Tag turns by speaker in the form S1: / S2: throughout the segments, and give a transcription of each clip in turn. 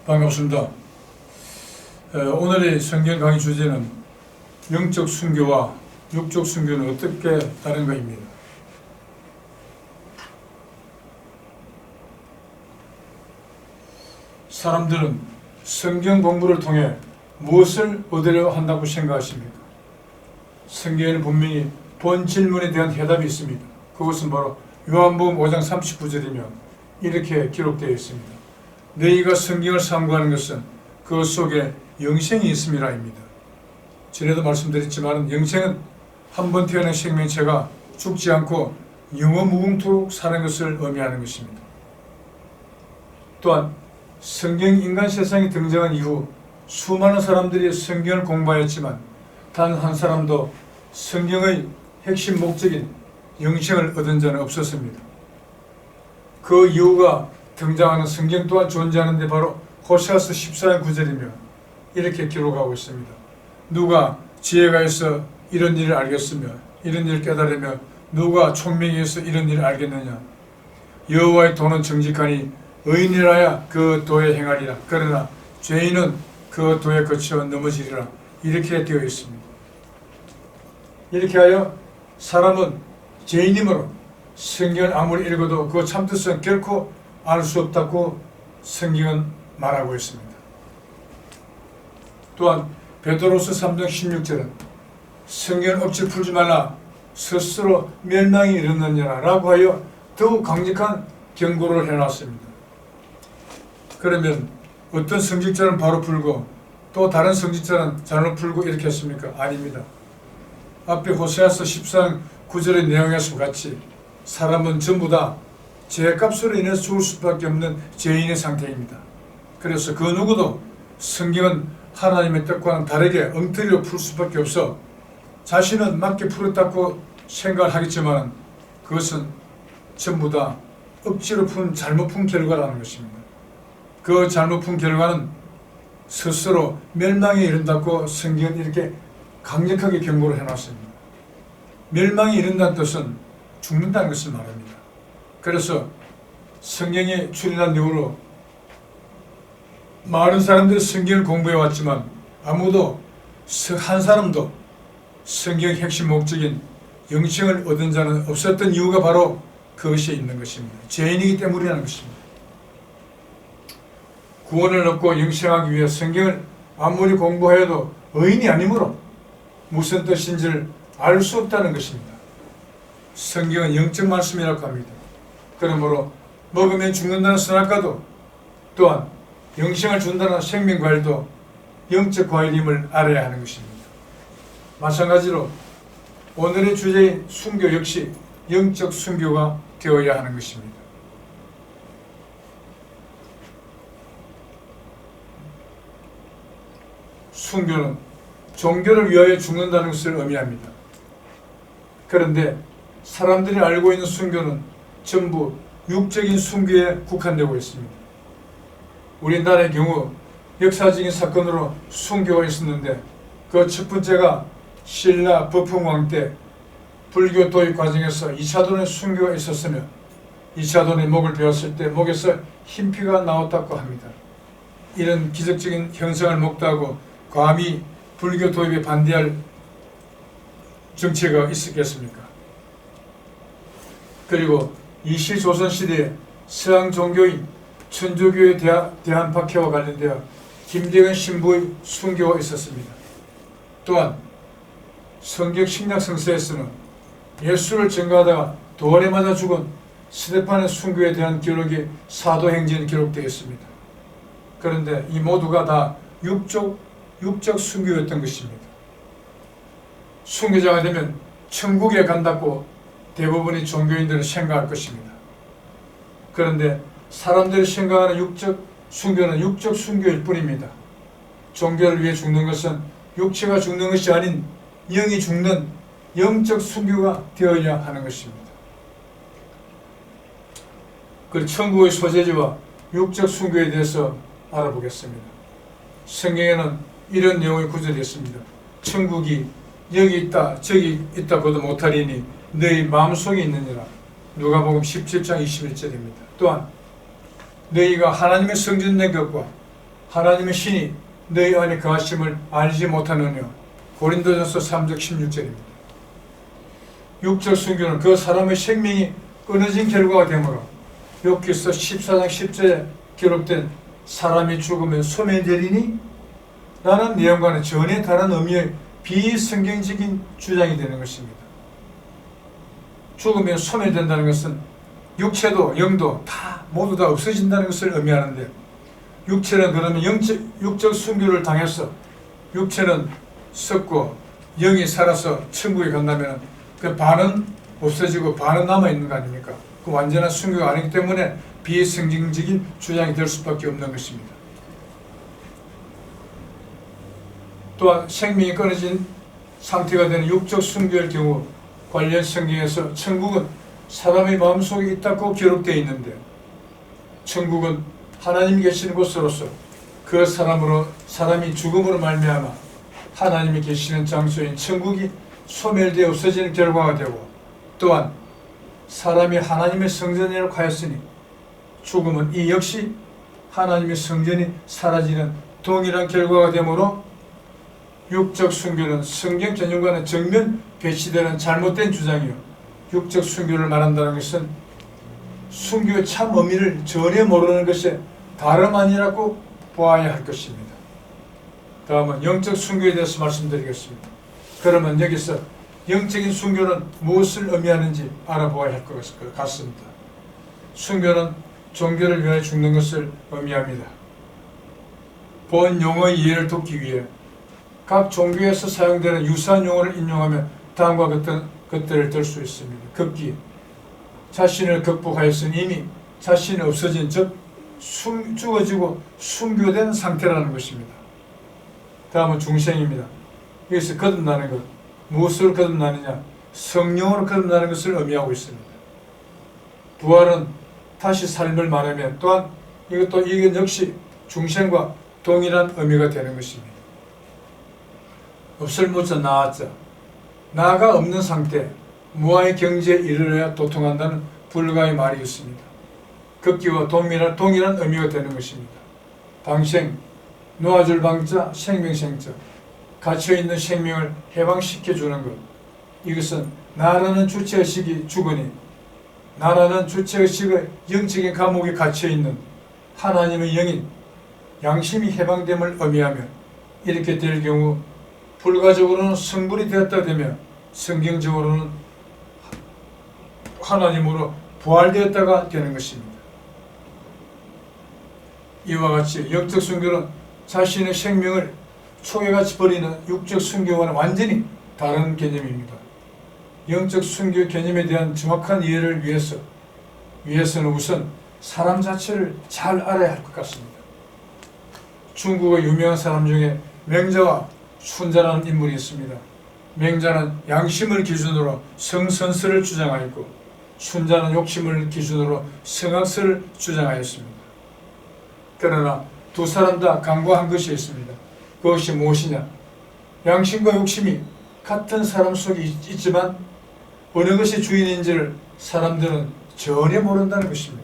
S1: 반갑습니다. 오늘의 성경 강의 주제는 영적 순교와 육적 순교는 어떻게 다른가입니다. 사람들은 성경 공부를 통해 무엇을 얻으려 한다고 생각하십니까? 성경에는 분명히 본 질문에 대한 해답이 있습니다. 그것은 바로 요한복음 5장 39절이며 이렇게 기록되어 있습니다. 너희가 성경을 상고하는 것은 그 속에 영생이 있음이라입니다. 전에도 말씀드렸지만 영생은 한 번 태어난 생명체가 죽지 않고 영원무궁토록 사는 것을 의미하는 것입니다. 또한 성경 인간 세상에 등장한 이후 수많은 사람들이 성경을 공부하였지만 단 한 사람도 성경의 핵심 목적인 영생을 얻은 자는 없었습니다. 그 이유가 등장하는 성경 또한 존재하는데 바로 호세아서 14장 9절이며 이렇게 기록하고 있습니다. 누가 지혜가 있어 이런 일을 알겠으며 이런 일을 깨달으며 누가 총명이 있어 이런 일을 알겠느냐. 여호와의 도는 정직하니 의인이라야 그 도에 행하리라. 그러나 죄인은 그 도에 거쳐 넘어지리라. 이렇게 되어 있습니다. 이렇게 하여 사람은 죄인이므로 성경을 아무리 읽어도 그 참뜻은 결코 알 수 없다고 성경은 말하고 있습니다. 또한 베드로서 3장 16절은 성경을 억지 풀지 말라 스스로 멸망이 이르느니라 라고 하여 더욱 강력한 경고를 해놨습니다. 그러면 어떤 성직자는 바로 풀고 또 다른 성직자는 잘못 풀고 이렇게 했습니까? 아닙니다. 앞에 호세아서 14장 9절의 내용에서 같이 사람은 전부 다 죄값으로 인해서 죽을 수밖에 없는 죄인의 상태입니다. 그래서 그 누구도 성경은 하나님의 뜻과는 다르게 엉터리로 풀 수밖에 없어 자신은 맞게 풀었다고 생각을 하겠지만 그것은 전부 다 억지로 푼 잘못 푼 결과라는 것입니다. 그 잘못 푼 결과는 스스로 멸망에 이른다고 성경은 이렇게 강력하게 경고를 해놨습니다. 멸망에 이른다는 뜻은 죽는다는 것을 말합니다. 그래서 성경에 출연한 이후로 많은 사람들이 성경을 공부해 왔지만 아무도 한 사람도 성경의 핵심 목적인 영생을 얻은 자는 없었던 이유가 바로 그것이 있는 것입니다. 죄인이기 때문이라는 것입니다. 구원을 얻고 영생하기 위해 성경을 아무리 공부해도 의인이 아니므로 무슨 뜻인지를 알 수 없다는 것입니다. 성경은 영적 말씀이라고 합니다. 그러므로 먹으면 죽는다는 선악과도 또한 영생을 준다는 생명과일도 영적 과일임을 알아야 하는 것입니다. 마찬가지로 오늘의 주제인 순교 역시 영적 순교가 되어야 하는 것입니다. 순교는 종교를 위하여 죽는다는 것을 의미합니다. 그런데 사람들이 알고 있는 순교는 전부 육적인 순교에 국한되고 있습니다. 우리나라의 경우 역사적인 사건으로 순교가 있었는데 그 첫 번째가 신라 법흥왕 때 불교 도입 과정에서 2차돈의 순교가 있었으며 2차돈의 목을 베었을 때 목에서 흰피가 나왔다고 합니다. 이런 기적적인 현상을 목도하고 감히 불교 도입에 반대할 정치가 있었겠습니까? 그리고 이시조선시대에 서양 종교인 천주교에 대한 박해와 관련되어 김대건 신부의 순교가 있었습니다. 또한 성경 신약 성서에서는 예수를 증거하다가 돌에 맞아 죽은 스데판의 순교에 대한 기록이 사도행전에 기록되어 있습니다. 그런데 이 모두가 다 육적 순교였던 것입니다. 순교자가 되면 천국에 간다고 대부분의 종교인들은 생각할 것입니다. 그런데 사람들이 생각하는 육적 순교는 육적 순교일 뿐입니다. 종교를 위해 죽는 것은 육체가 죽는 것이 아닌 영이 죽는 영적 순교가 되어야 하는 것입니다. 그 천국의 소재지와 육적 순교에 대해서 알아보겠습니다. 성경에는 이런 내용의 구절이 있습니다. 천국이 여기 있다 저기 있다 보도 못하리니 너희 마음속에 있느니라. 누가복음 17장 21절입니다. 또한 너희가 하나님의 성전된 것과 하나님의 신이 너희 안에 거하심을 알지 못하느냐. 고린도전서 3장 16절입니다. 육적 순교는 그 사람의 생명이 끊어진 결과가 되므로 욥기서 14장 10절에 기록된 사람이 죽으면 소멸되리니 라는 내용과는 전혀 다른 의미의 비성경적인 주장이 되는 것입니다. 죽으면 소멸된다는 것은 육체도 영도 다 모두 다 없어진다는 것을 의미하는데, 육체는 그러면 육적 순교를 당해서 육체는 썩고 영이 살아서 천국에 간다면 그 반은 없어지고 반은 남아있는 거 아닙니까? 그 완전한 순교가 아니기 때문에 비성경적인 주장이 될 수밖에 없는 것입니다. 또한 생명이 끊어진 상태가 되는 육적 순교의 경우 관련 성경에서 천국은 사람의 마음속에 있다고 기록되어 있는데, 천국은 하나님이 계시는 곳으로서 그 사람이 죽음으로 말미암아 하나님이 계시는 장소인 천국이 소멸되어 없어지는 결과가 되고, 또한 사람이 하나님의 성전이라고 하였으니 죽음은 이 역시 하나님의 성전이 사라지는 동일한 결과가 되므로 육적 순교는 성경 전형과는 정면 배치되는 잘못된 주장이요, 육적 순교를 말한다는 것은 순교의 참 의미를 전혀 모르는 것이 다름 아니라고 보아야 할 것입니다. 다음은 영적 순교에 대해서 말씀드리겠습니다. 그러면 여기서 영적인 순교는 무엇을 의미하는지 알아보아야 할 것 같습니다. 순교는 종교를 위하여 죽는 것을 의미합니다. 본 용어의 이해를 돕기 위해 각 종교에서 사용되는 유사한 용어를 인용하면 다음과 같은 것들을 들 수 있습니다. 극기, 자신을 극복하였으니 이미 자신이 없어진 즉 죽어지고 순교된 상태라는 것입니다. 다음은 중생입니다. 여기서 거듭나는 것, 무엇으로 거듭나느냐? 성령으로 거듭나는 것을 의미하고 있습니다. 부활은 다시 삶을 말하면 또한 이건 역시 중생과 동일한 의미가 되는 것입니다. 없을 묻자 나았자, 나가 없는 상태, 무아의 경지에 이르러야 도통한다는 불가의 말이 있습니다. 극기와 동일한 의미가 되는 것입니다. 방생, 놓아줄 방자, 생명생자, 갇혀있는 생명을 해방시켜주는 것, 이것은 나라는 주체의식이 죽으니 나라는 주체의식의 영적인 감옥에 갇혀있는 하나님의 영인 양심이 해방됨을 의미하며, 이렇게 될 경우 불가적으로는 성불이 되었다 되며 성경적으로는 하나님으로 부활되었다가 되는 것입니다. 이와 같이 영적 순교는 자신의 생명을 초계같이 버리는 육적 순교와는 완전히 다른 개념입니다. 영적 순교 개념에 대한 정확한 이해를 위해서는 우선 사람 자체를 잘 알아야 할 것 같습니다. 중국의 유명한 사람 중에 맹자와 순자라는 인물이 있습니다. 맹자는 양심을 기준으로 성선설을 주장하였고, 순자는 욕심을 기준으로 성악설을 주장하였습니다. 그러나 두 사람 다 강구한 것이 있습니다. 그것이 무엇이냐? 양심과 욕심이 같은 사람 속에 있지만 어느 것이 주인인지를 사람들은 전혀 모른다는 것입니다.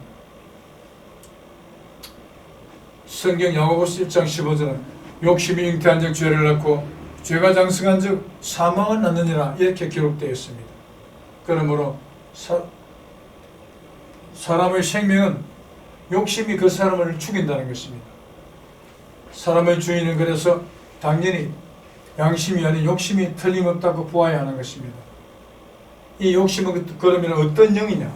S1: 성경 야고보서 1장 15절은 욕심이 잉태한 적 죄를 낳고 죄가 장성한 적 사망을 낳느니라, 이렇게 기록되어 있습니다. 그러므로 사람의 생명은 욕심이 그 사람을 죽인다는 것입니다. 사람의 주인은 그래서 당연히 양심이 아닌 욕심이 틀림없다고 보아야 하는 것입니다. 이 욕심은 그러면 어떤 영이냐?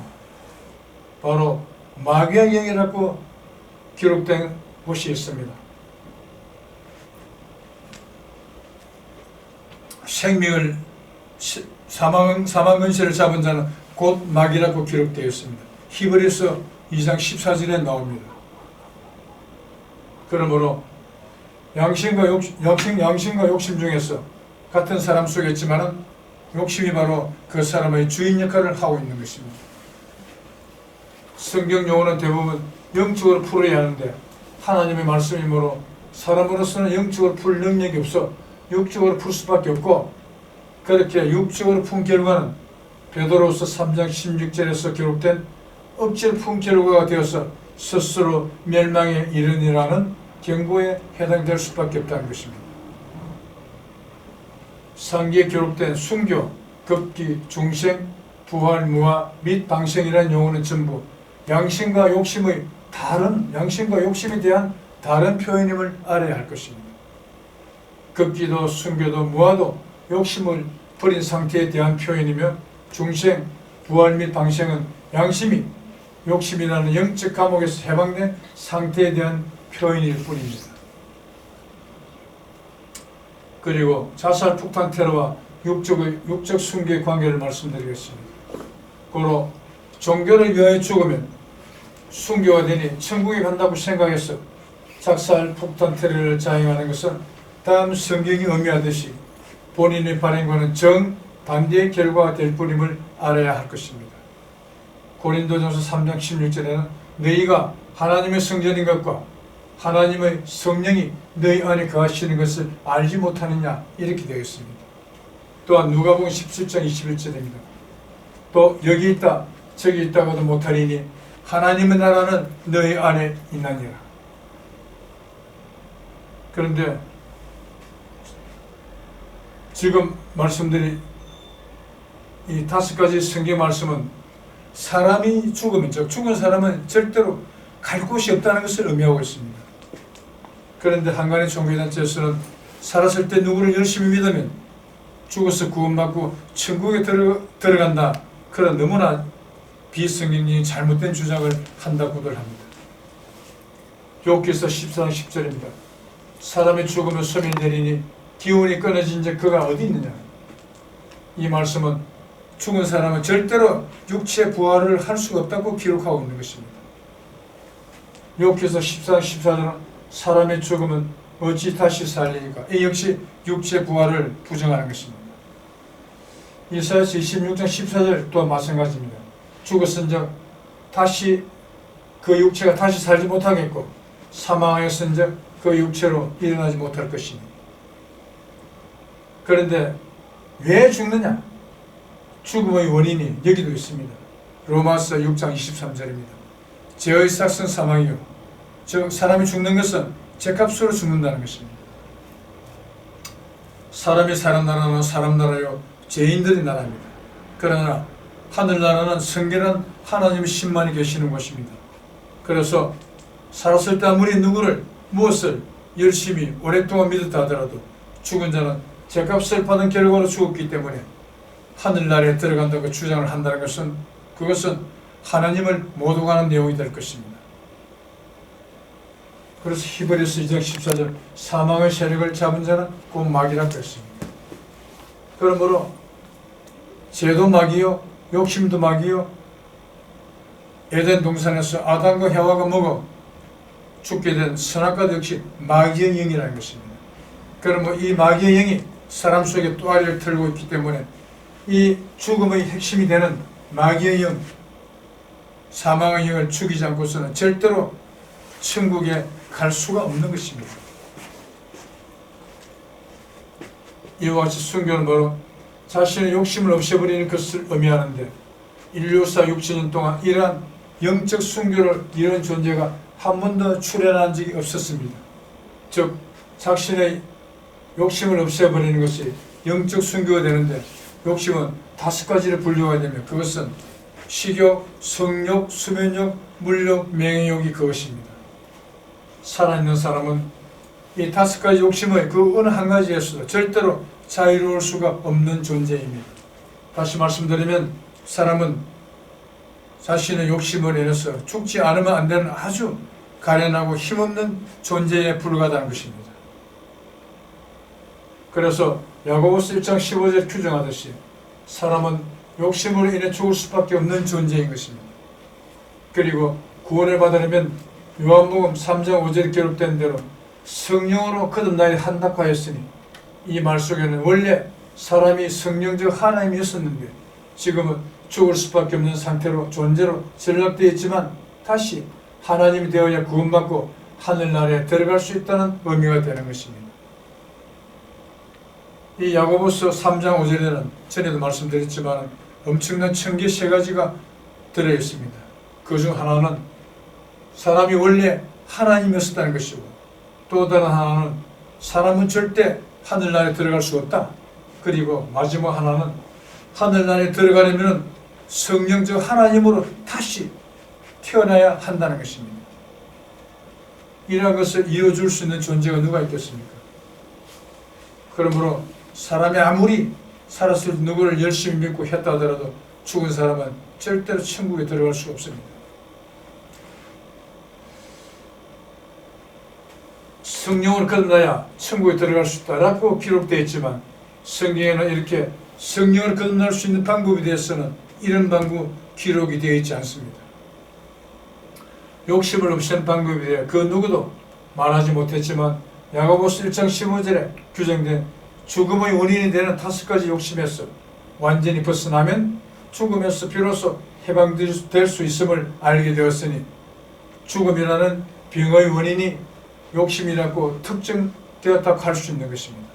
S1: 바로 마귀의 영이라고 기록된 곳이 있습니다. 생명을 사망 근세를 잡은 자는 곧 마귀라고 기록되어 있습니다. 히브리서 2장 14절에 나옵니다. 그러므로 양심과 욕심 중에서 같은 사람 속에 있지만은 욕심이 바로 그 사람의 주인 역할을 하고 있는 것입니다. 성경 용어는 대부분 영적으로 풀어야 하는데 하나님의 말씀이므로 사람으로서는 영적으로 풀 능력이 없어 육적으로 풀 수밖에 없고, 그렇게 육적으로 푼 결과는 베드로후서 3장 16절에서 기록된 억지로 푼 결과가 되어서 스스로 멸망에 이르니라는 경고에 해당될 수밖에 없다는 것입니다. 상기에 기록된 순교, 급기, 중생, 부활, 무화 및 방생이라는 용어는 전부 양심과 욕심에 대한 다른 표현임을 알아야 할 것입니다. 급기도 순교도 무화도 욕심을 버린 상태에 대한 표현이며 중생, 부활 및 방생은 양심이 욕심이라는 영적 감옥에서 해방된 상태에 대한 표현일 뿐입니다. 그리고 자살 폭탄 테러와 육적 순교의 관계를 말씀드리겠습니다. 고로 종교를 위하여 죽으면 순교가 되니 천국에 간다고 생각해서 자살 폭탄 테러를 자행하는 것은 다음 성경이 의미하듯이 본인의 발행과는 정반대의 결과가 될 뿐임을 알아야 할 것입니다. 고린도전서 3장 16절에는 너희가 하나님의 성전인 것과 하나님의 성령이 너희 안에 거하시는 것을 알지 못하느냐 이렇게 되어 있습니다. 또한 누가복음 17장 21절입니다. 또 여기 있다 저기 있다고도 못하리니 하나님의 나라는 너희 안에 있나니라. 그런데 지금 말씀드린 이 5가지 성경 말씀은 사람이 죽으면, 즉 죽은 사람은 절대로 갈 곳이 없다는 것을 의미하고 있습니다. 그런데 한간의 종교단체에서는 살았을 때 누구를 열심히 믿으면 죽어서 구원받고 천국에 들어간다, 그런 너무나 비성경적인 잘못된 주장을 한다고들 합니다. 욥기서 14장 10절입니다. 사람이 죽으면 소멸이 되리니 기운이 끊어진 자 그가 어디 있느냐. 이 말씀은 죽은 사람은 절대로 육체 부활을 할 수가 없다고 기록하고 있는 것입니다. 욥기서 14장 14절은 사람이 죽으면 어찌 다시 살리니까, 이 역시 육체 부활을 부정하는 것입니다. 이사야서 26장 14절 또한 마찬가지입니다. 죽었은즉 다시 그 육체가 다시 살지 못하겠고 사망하였은즉 그 육체로 일어나지 못할 것이니. 그런데 왜 죽느냐? 죽음의 원인이 여기도 있습니다. 로마서 6장 23절입니다. 죄의 삭은 사망이요, 즉 사람이 죽는 것은 죄값으로 죽는다는 것입니다. 사람이 사는 나라는 사람 나라요 죄인들의 나라입니다. 그러나 하늘나라는 성결한 하나님의 신만이 계시는 곳입니다. 그래서 살았을 때 아무리 누구를 무엇을 열심히 오랫동안 믿었다 하더라도 죽은 자는 죄값을 받은 결과로 죽었기 때문에 하늘나라에 들어간다고 주장을 한다는 것은, 그것은 하나님을 모독하는 내용이 될 것입니다. 그래서 히브리서 2장 14절 사망의 세력을 잡은 자는 곧 마귀라고 했습니다. 그러므로 죄도 마귀요 욕심도 마귀요, 에덴 동산에서 아담과 해와가 먹어 죽게 된 선악과도 역시 마귀의 영이라는 것입니다. 그러면 이 마귀의 영이 사람 속에 또아리를 틀고 있기 때문에 이 죽음의 핵심이 되는 마귀의 영, 사망의 영을 죽이지 않고서는 절대로 천국에 갈 수가 없는 것입니다. 이와 같이 순교는 바로 자신의 욕심을 없애버리는 것을 의미하는데, 인류사 6천년 동안 이러한 영적 순교를 이룬 존재가 한 번도 출현한 적이 없었습니다. 즉 자신의 욕심을 없애버리는 것이 영적 순교가 되는데, 욕심은 5가지를 분류해야 되며 그것은 식욕, 성욕, 수면욕, 물욕, 명예욕이 그것입니다. 살아있는 사람은 이 5가지 욕심의 그 어느 한 가지에서도 절대로 자유로울 수가 없는 존재입니다. 다시 말씀드리면 사람은 자신의 욕심을 인해서 죽지 않으면 안 되는 아주 가련하고 힘없는 존재에 불과하다는 것입니다. 그래서 야고보서 1장 15절 규정하듯이 사람은 욕심으로 인해 죽을 수밖에 없는 존재인 것입니다. 그리고 구원을 받으려면 요한복음 3장 5절에 기록된 대로 성령으로 거듭나야 한다고 하였으니, 이 말 속에는 원래 사람이 성령적 하나님이었었는데 지금은 죽을 수밖에 없는 상태로 존재로 전락되어 있지만 다시 하나님이 되어야 구원받고 하늘나라에 들어갈 수 있다는 의미가 되는 것입니다. 이 야고보서 3장 5절에는 전에도 말씀드렸지만 엄청난 천계 3가지가 들어있습니다. 그 중 하나는 사람이 원래 하나님이었다는 것이고, 또 다른 하나는 사람은 절대 하늘나라에 들어갈 수 없다. 그리고 마지막 하나는 하늘나라에 들어가려면 성령 즉 하나님으로 다시 태어나야 한다는 것입니다. 이러한 것을 이어줄 수 있는 존재가 누가 있겠습니까? 그러므로 사람이 아무리 살았을 때 누구를 열심히 믿고 했다 하더라도 죽은 사람은 절대로 천국에 들어갈 수 없습니다. 성령을 거듭나야 천국에 들어갈 수 있다라고 기록되어 있지만 성경에는 이렇게 성령을 거듭날 수 있는 방법에 대해서는 이런 방법 기록이 되어 있지 않습니다. 욕심을 없애는 방법에 대해 그 누구도 말하지 못했지만 야고보서 1장 15절에 규정된 죽음의 원인이 되는 5가지 욕심에서 완전히 벗어나면 죽음에서 비로소 해방될 수 있음을 알게 되었으니 죽음이라는 병의 원인이 욕심이라고 특정되었다고 할 수 있는 것입니다.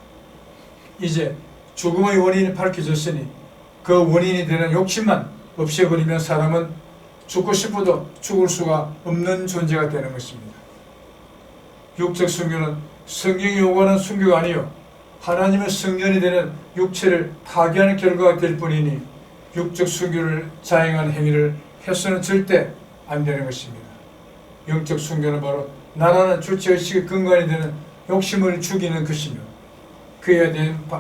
S1: 이제 죽음의 원인이 밝혀졌으니 그 원인이 되는 욕심만 없애버리면 사람은 죽고 싶어도 죽을 수가 없는 존재가 되는 것입니다. 육적 순교는 성경이 요구하는 순교가 아니요 하나님의 성전이 되는 육체를 파괴하는 결과가 될 뿐이니 육적 순교를 자행하는 행위를 해서는 절대 안 되는 것입니다. 영적 순교는 바로 나라는 주체의식의 근간이 되는 욕심을 죽이는 것이며 그에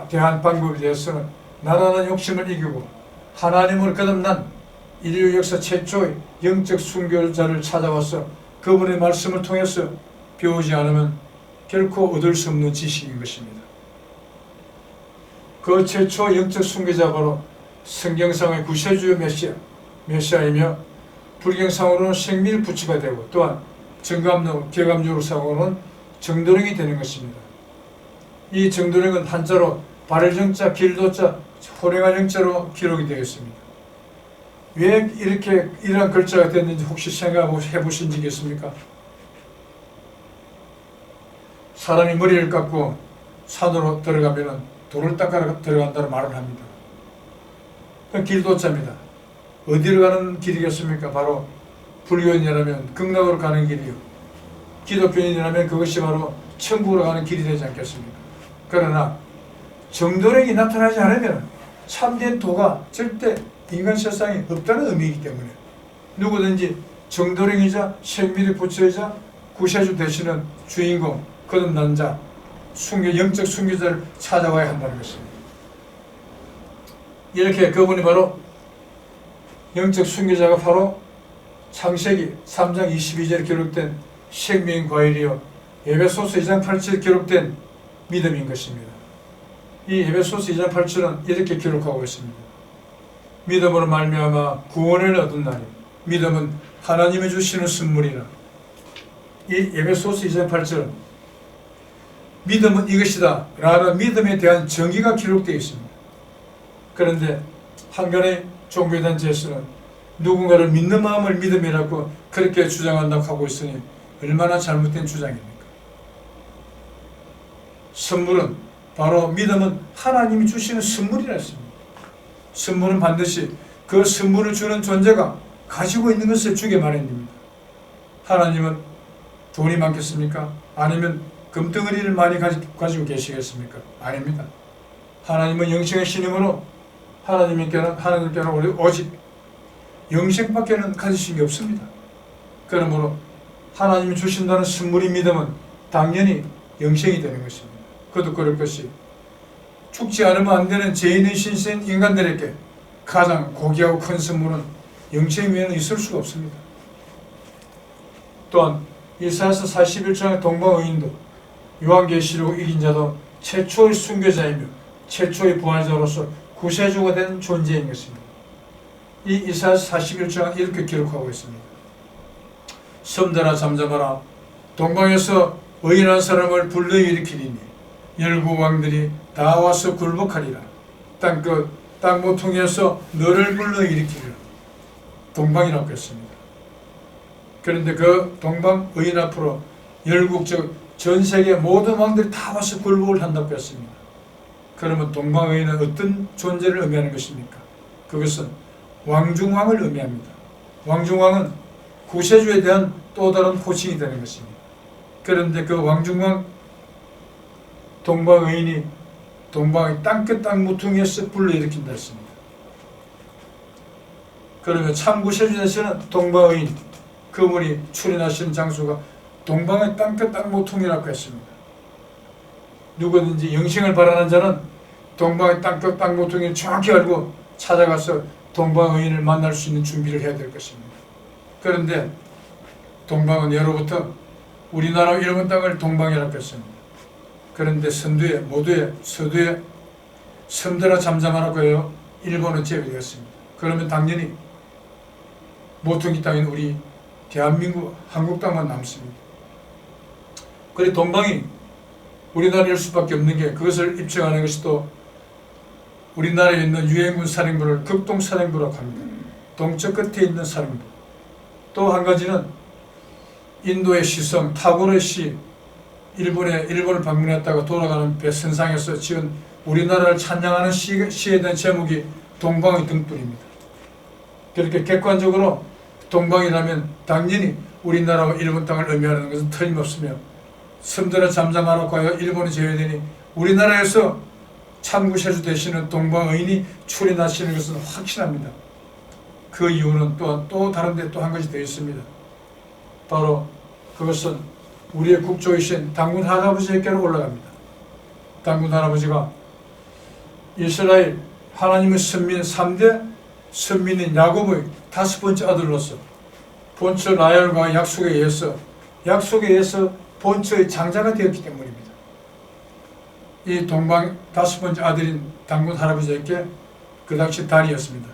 S1: 대한 방법에 대해서는 나라는 욕심을 이기고 하나님을 거듭난 인류 역사 최초의 영적 순교자를 찾아와서 그분의 말씀을 통해서 배우지 않으면 결코 얻을 수 없는 지식인 것입니다. 그 최초 영적 순교자 바로 성경상의 구세주의 메시아이며 불경상으로는 생밀부처가 되고 또한 정감로, 개감적으로 사고는 정도령이 되는 것입니다. 이 정도령은 한자로 발정자, 길도자, 호령한 영자로 기록이 되어 있습니다. 왜 이렇게 이러한 글자가 됐는지 혹시 생각해 보신 적이 있습니까? 사람이 머리를 깎고 산으로 들어가면 돌을 닦아 들어간다는 말을 합니다. 그 길도자입니다. 어디로 가는 길이겠습니까? 바로 불교인이라면 극락으로 가는 길이요. 기독교인이라면 그것이 바로 천국으로 가는 길이 되지 않겠습니까? 그러나 정도령이 나타나지 않으면 참된 도가 절대 인간 세상에 없다는 의미이기 때문에 누구든지 정도령이자 생밀의 부처이자 구세주 되시는 주인공, 거듭난 자, 영적 순교자를 찾아와야 한다는 것입니다. 이렇게 그분이 바로 영적 순교자가 바로 창세기 3장 22절에 기록된 생명의 과일이요 에베소서 2장 8절에 기록된 믿음인 것입니다. 이 에베소서 2장 8절은 이렇게 기록하고 있습니다. 믿음으로 말미암아 구원을 얻었나니 믿음은 하나님이 주시는 선물이라. 이 에베소서 2장 8절은 믿음은 이것이다 라는 믿음에 대한 정의가 기록되어 있습니다. 그런데 한간의 종교단체에서는 누군가를 믿는 마음을 믿음이라고 그렇게 주장한다고 하고 있으니 얼마나 잘못된 주장입니까? 선물은 바로 믿음은 하나님이 주시는 선물이라 했습니다. 선물은 반드시 그 선물을 주는 존재가 가지고 있는 것을 주게 마련입니다. 하나님은 돈이 많겠습니까? 아니면 금덩어리를 많이 가지고 계시겠습니까? 아닙니다. 하나님은 영생의 신임으로 하나님께는 오직 영생밖에는 가지신 게 없습니다. 그러므로 하나님이 주신다는 선물이 믿음은 당연히 영생이 되는 것입니다. 그도 그럴 것이 죽지 않으면 안 되는 죄인의 신세인 인간들에게 가장 고귀하고 큰 선물은 영생 외에는 있을 수가 없습니다. 또한 이사야서 41장의 동방의인도 요한계시록 이긴 자도 최초의 순교자이며 최초의 부활자로서 구세주가 된 존재인 것입니다. 이 이사야서 41장은 이렇게 기록하고 있습니다. 섬들아 잠잠하라. 동방에서 의인한 사람을 불러일으키리니 열국 왕들이 다 와서 굴복하리라. 땅끝 땅 모퉁이에서 너를 불러일으키리라. 동방이라고 했습니다. 그런데 그 동방 의인 앞으로 열국 즉 전 세계 모든 왕들이 다 와서 굴복을 한다고 했습니다. 그러면 동방 의인은 어떤 존재를 의미하는 것입니까? 그것은 왕중왕을 의미합니다. 왕중왕은 구세주에 대한 또 다른 호칭이 되는 것입니다. 그런데 그 왕중왕 동방의인이 동방의 땅끝 땅모퉁이에서 불러일으킨다 했습니다. 그러면 참구세준에서는 동방의인 그분이 출연하시는 장소가 동방의 땅끝 땅모퉁이라고 했습니다. 누구든지 영생을 바라는 자는 동방의 땅끝 땅모퉁이를 정확히 알고 찾아가서 동방의인을 만날 수 있는 준비를 해야 될 것입니다. 그런데 동방은 예로부터 우리나라 일본 땅을 동방이라고 했습니다. 그런데 선두에 모두에 서두에 섬들어 잠잠하라고 해요. 일본은 제외되었습니다. 그러면 당연히 모퉁이 땅인 우리 대한민국 한국 땅만 남습니다. 그래 동방이 우리나라일 수밖에 없는 게 그것을 입증하는 것이 또 우리나라에 있는 유엔군 사령부를 극동사령부라고 합니다. 동쪽 끝에 있는 사령부. 또 한 가지는 인도의 시성 타고르 시 일본을 방문했다가 돌아가는 배 선상에서 지은 우리나라를 찬양하는 시에 대한 제목이 동방의 등불입니다. 그렇게 객관적으로 동방이라면 당연히 우리나라와 일본 땅을 의미하는 것은 틀림없으며 섬들어 잠잠하라고 하여 일본이 제외되니 우리나라에서 참구세주 되시는 동방의인이 출연하시는 것은 확실합니다. 그 이유는 또한 또 다른 데 또 한 가지 더 있습니다. 바로 그것은 우리의 국조이신 당군 할아버지에게로 올라갑니다. 당군 할아버지가 이스라엘 하나님의 선민 3대 선민인 야곱의 5번째 아들로서 본처 라헬과 약속에 의해서 본처의 장자가 되었기 때문입니다. 이 동방 5번째 아들인 당군 할아버지에게 그 당시 단이었습니다.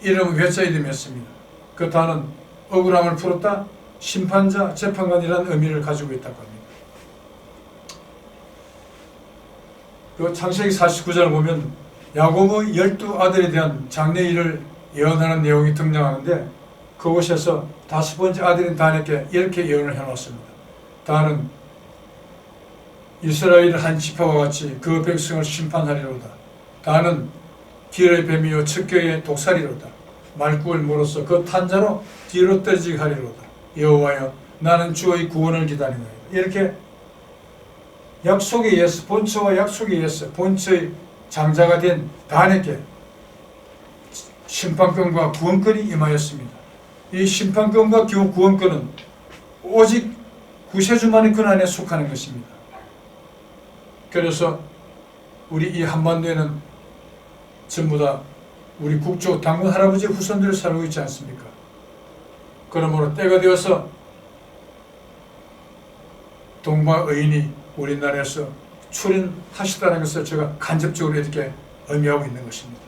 S1: 이름은 외자 이름이었습니다. 그 단은 억울함을 풀었다 심판자, 재판관이라는 의미를 가지고 있다고 합니다. 그 창세기 49장을 보면 야곱의 12아들에 대한 장래일을 예언하는 내용이 등장하는데 그곳에서 5번째 아들인 단에게 이렇게 예언을 해놓았습니다. 단은 이스라엘 한 지파와 같이 그 백성을 심판하리로다. 단은 길의 뱀이요 척결의 독살이로다. 말국을 물어서 그 탄자로 뒤로 떨어지게 하리로다. 여호와여 나는 주의 구원을 기다리나이다. 이렇게 약속에 의해서 본처와 약속에 의해서 본처의 장자가 된 단에게 심판권과 구원권이 임하였습니다. 이 심판권과 구원권은 오직 구세주만의 권한에 속하는 것입니다. 그래서 우리 이 한반도에는 전부 다 우리 국조 당군 할아버지의 후손들이 살고 있지 않습니까? 그러므로 때가 되어서 동방의인이 우리나라에서 출연하시다는 것을 제가 간접적으로 이렇게 의미하고 있는 것입니다.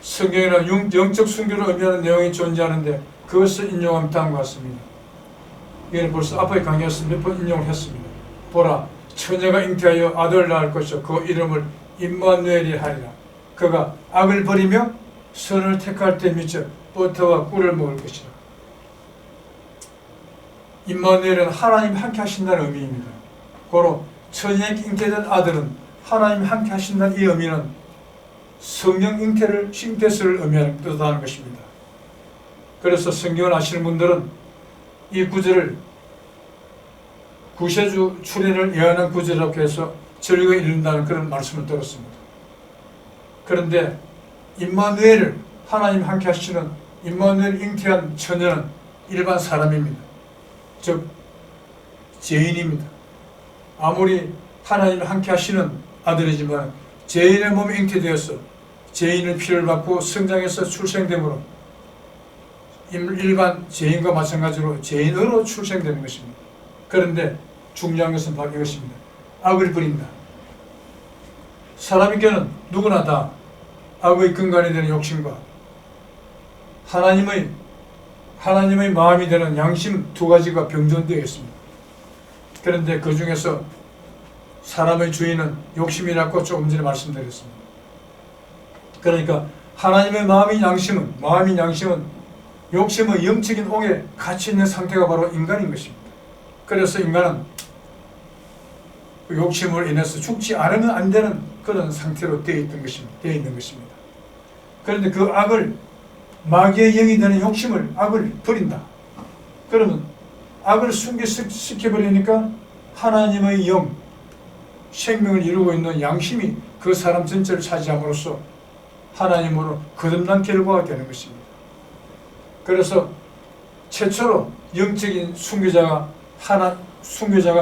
S1: 성경에는 영적 순교를 의미하는 내용이 존재하는데 그것을 인용하면 다음과 같습니다. 이거는 벌써 앞의 강의에서 몇 번 인용을 했습니다. 보라, 처녀가 잉태하여 아들을 낳을 것이요 그 이름을 임마누엘이 하리라. 그가 악을 버리며 선을 택할 때 미쳐 버터와 꿀을 먹을 것이라. 임마누엘은 하나님 함께 하신다는 의미입니다. 고로 처녀에게 잉태된 아들은 하나님 함께 하신다는 이 의미는 성령 잉태스를 의미하는 뜻하는 것입니다. 그래서 성경을 아시는 분들은 이 구절을 구세주 출현을 예언한 구절이라고 해서 전류가 이룬다는 그런 말씀을 들었습니다. 그런데 임마누엘을 하나님 함께 하시는 임마누엘 잉태한 처녀는 일반 사람입니다. 즉 죄인입니다. 아무리 하나님 함께 하시는 아들이지만 죄인의 몸에 잉태되어서 죄인의 피를 받고 성장해서 출생되므로 일반 죄인과 마찬가지로 죄인으로 출생되는 것입니다. 그런데 중요한 것은 바로 이것입니다. 악을 버린다. 사람에게는 누구나 다 악의 근간이 되는 욕심과 하나님의 마음이 되는 양심 두 가지가 병존되어 있습니다. 그런데 그 중에서 사람의 주인은 욕심이라고 조금 전에 말씀드렸습니다. 그러니까 하나님의 마음인 양심은 욕심의 영적인 옥에 갇혀 있는 상태가 바로 인간인 것입니다. 그래서 인간은 그 욕심을 인해서 죽지 않으면 안 되는 그런 상태로 되어 있는 것입니다. 그런데 그 악을 마귀의 영이 되는 욕심을 악을 버린다. 그러면 악을 순교시켜버리니까 하나님의 영, 생명을 이루고 있는 양심이 그 사람 전체를 차지함으로써 하나님으로 거듭난 결과가 되는 것입니다. 그래서 최초로 영적인 순교자가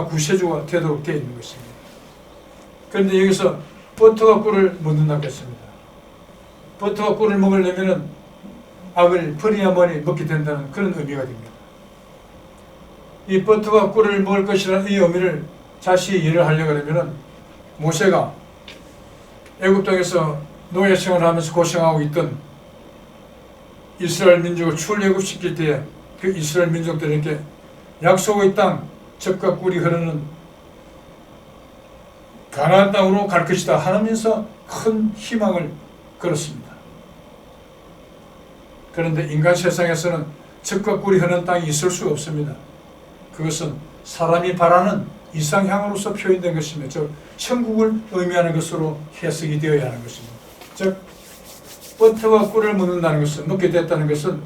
S1: 구세주가 되도록 되어 있는 것입니다. 그런데 여기서 버터와 꿀을 먹는다고 했습니다. 버터와 꿀을 먹으려면 악을 버려야만이 먹게 된다는 그런 의미가 됩니다. 이 버터와 꿀을 먹을 것이라는 이 의미를 자세히 이해를 하려고 하면 모세가 애굽 땅에서 노예 생활을 하면서 고생하고 있던 이스라엘 민족을 출애굽시킬 때에 그 이스라엘 민족들에게 약속의 땅, 젖과 꿀이 흐르는 가나안 땅으로 갈 것이다 하면서 큰 희망을 걸었습니다. 그런데 인간 세상에서는 젖과 꿀이 흐르는 땅이 있을 수가 없습니다. 그것은 사람이 바라는 이상향으로서 표현된 것이며 즉 천국을 의미하는 것으로 해석이 되어야 하는 것입니다. 즉 버터와 꿀을 먹는다는 것은, 먹게 됐다는 것은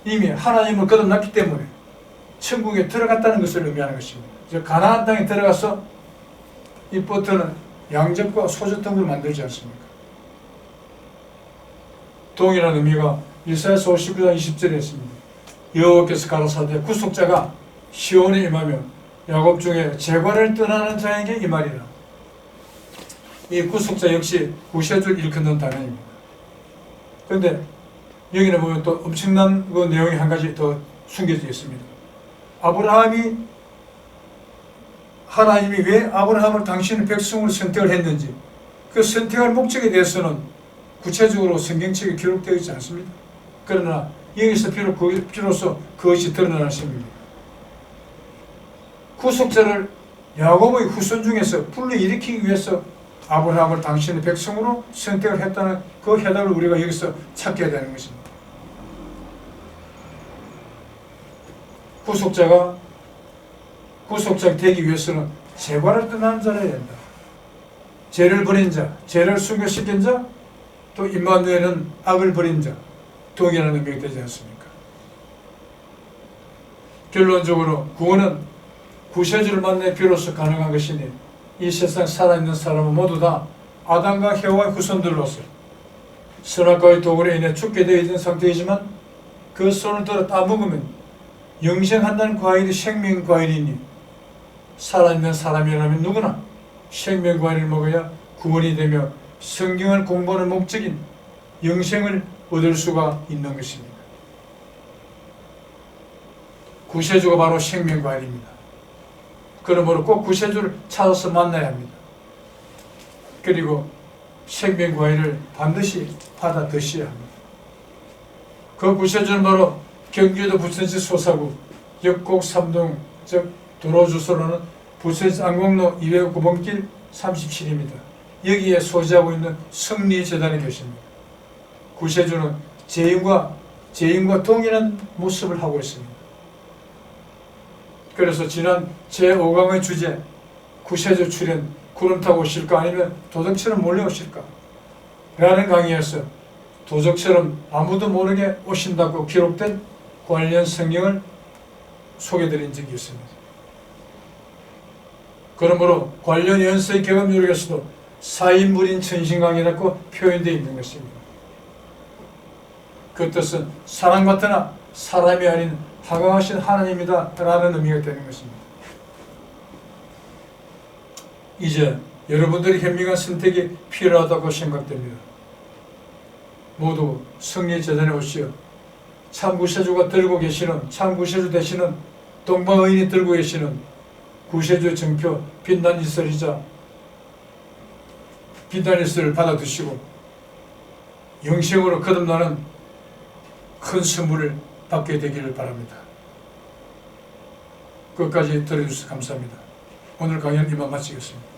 S1: 이미 하나님을 거듭났기 때문에 천국에 들어갔다는 것을 의미하는 것입니다. 즉 가나안 땅에 들어가서 이 버터는 양젖과 소젖 등을 만들지 않습니까? 동일한 의미가 이사야서 59장 20절에 있습니다. 여호와께서 가라사대 구속자가 시온에 임하며 야곱 중에 재관을 떠나는 자에게 임하리라. 이 구속자 역시 구세주를 일컫는 단어입니다. 그런데 여기는 보면 또 엄청난 그 내용이 한 가지 더 숨겨져 있습니다. 하나님이 왜 아브라함을 당신의 백성으로 선택을 했는지 그 선택할 목적에 대해서는 구체적으로 성경책에 기록되어 있지 않습니다. 그러나 여기서 비로소 그것이 드러나는 것입니다. 구속자를 야곱의 후손 중에서 불러일으키기 위해서 아브라함을 당신의 백성으로 선택을 했다는 그 해답을 우리가 여기서 찾게 되는 것입니다. 구속자가 되기 위해서는 재관을 떠나는 자라 해야 된다. 죄를 버린 자, 죄를 순교시킨 자, 또 임마누엘은 악을 버린 자, 동일한 의미가 되지 않습니까? 결론적으로 구원은 구세주를 만나 비로소 가능한 것이니 이 세상 살아있는 사람은 모두 다 아담과 해와의 후손들로서 선악과의 도구로 인해 죽게 되어 있는 상태이지만 그 손을 들어 따먹으면 영생한다는 과일이 생명 과일이니 살아있는 사람이라면 누구나 생명 과일을 먹어야 구원이 되며 성경을 공부하는 목적인 영생을 얻을 수가 있는 것입니다. 구세주가 바로 생명 과일입니다. 그러므로 꼭 구세주를 찾아서 만나야 합니다. 그리고 생명 과일을 반드시 받아 드셔야 합니다. 그 구세주는 바로 경기도 부천시 소사구 역곡 3동 즉 도로 주소로는 부천시 안곡로 209번길 37입니다. 여기에 소지하고 있는 성리재단에 계십니다. 구세주는 죄인과 동일한 모습을 하고 있습니다. 그래서 지난 제5강의 주제 구세주 출현 구름 타고 오실까 아니면 도적처럼 몰려오실까 라는 강의에서 도적처럼 아무도 모르게 오신다고 기록된 관련 성경을 소개드린 적이 있습니다. 그러므로 관련 연서의 개업요록에서도 사인물인 천신강이라고 표현되어 있는 것입니다. 그 뜻은 사랑받으나 사람이 아닌 하강하신 하나님이다 라는 의미가 되는 것입니다. 이제 여러분들의 현명한 선택이 필요하다고 생각됩니다. 모두 성리재단에 오시어 참구세주가 들고 계시는 참구세주 되시는 동방의인이 들고 계시는 구세주의 정표 빛난이슬이자 빛난이슬을 받아 드시고 영생으로 거듭나는 큰 선물을 받게 되기를 바랍니다. 끝까지 들어주셔서 감사합니다. 오늘 강연 이만 마치겠습니다.